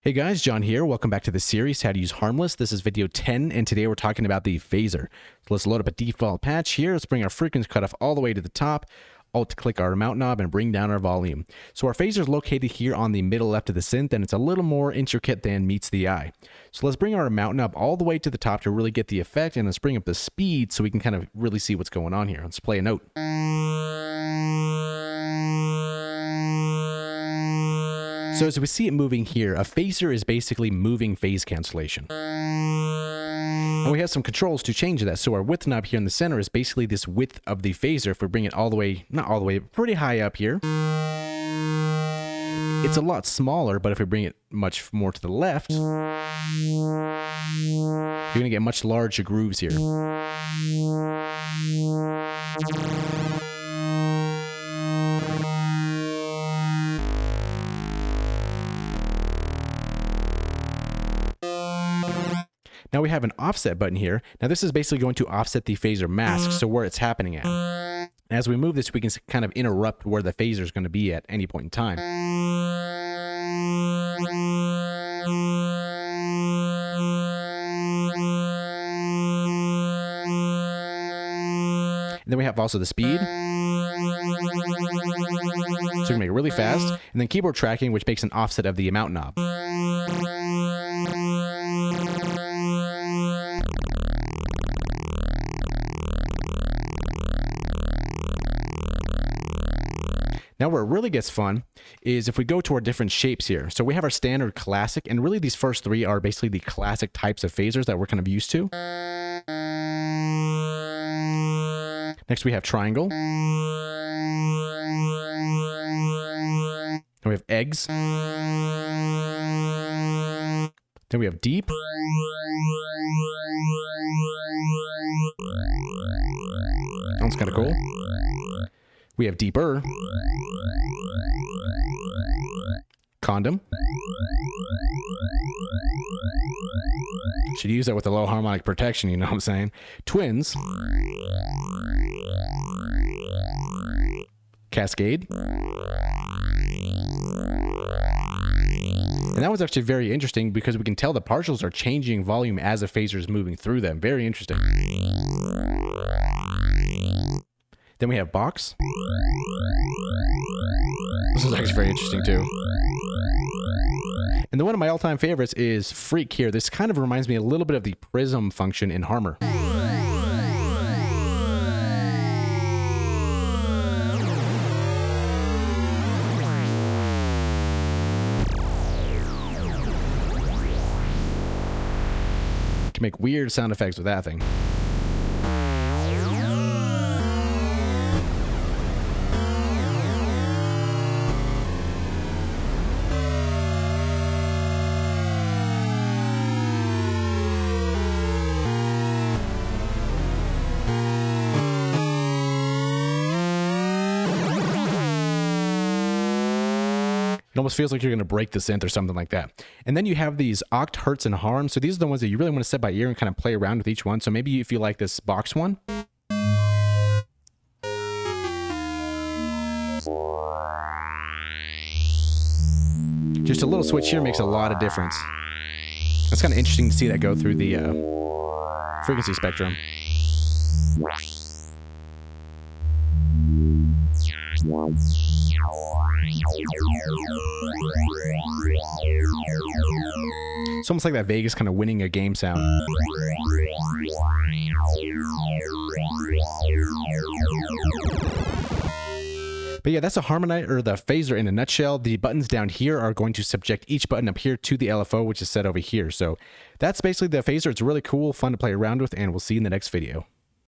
Hey guys, John here. Welcome back to the series, How to Use Harmless. This is video 10, and today we're talking about the phaser. So let's load up a default patch here. Let's bring our frequency cutoff all the way to the top. Alt-click our mount knob and bring down our volume. So our phaser is located here on the middle left of the synth, and it's a little more intricate than meets the eye. So let's bring our mount knob all the way to the top to really get the effect, and let's bring up the speed so we can kind of really see what's going on here. Let's play a note. So as we see it moving here, a phaser is basically moving phase cancellation. And we have some controls to change that. So our width knob here in the center is basically this width of the phaser. If we bring it all the way, not all the way, but pretty high up here. It's a lot smaller, but if we bring it much more to the left, you're going to get much larger grooves here. Now we have an offset button here. Now this is basically going to offset the phaser mask, so where it's happening at. As we move this, we can kind of interrupt where the phaser is going to be at any point in time. And then we have also the speed. So we can make it really fast. And then keyboard tracking, which makes an offset of the mount knob. Now where it really gets fun is if we go to our different shapes here. So we have our standard classic, and really these first three are basically the classic types of phasers that we're kind of used to. Next we have triangle. And we have eggs. Then we have deep. That's kind of cool. We have deeper. Condom. Should use that with a low harmonic protection, you know what I'm saying? Twins. Cascade. And that was actually very interesting because we can tell the partials are changing volume as a phaser is moving through them. Very interesting. Then we have box. This is actually very interesting too. And then one of my all-time favorites is freak here. This kind of reminds me a little bit of the prism function in Harmless. You can make weird sound effects with that thing. It almost feels like you're going to break the synth or something like that. And then you have these oct, hertz, and harm. So these are the ones that you really want to set by ear and kind of play around with each one. So maybe if you like this box one. Just a little switch here makes a lot of difference. It's kind of interesting to see that go through the frequency spectrum. It's almost like that Vegas kind of winning a game sound. But yeah, that's a harmonizer, or the phaser in a nutshell. The buttons down here are going to subject each button up here to the LFO, which is set over here. So that's basically the phaser. It's really cool, fun to play around with, and we'll see you in the next video.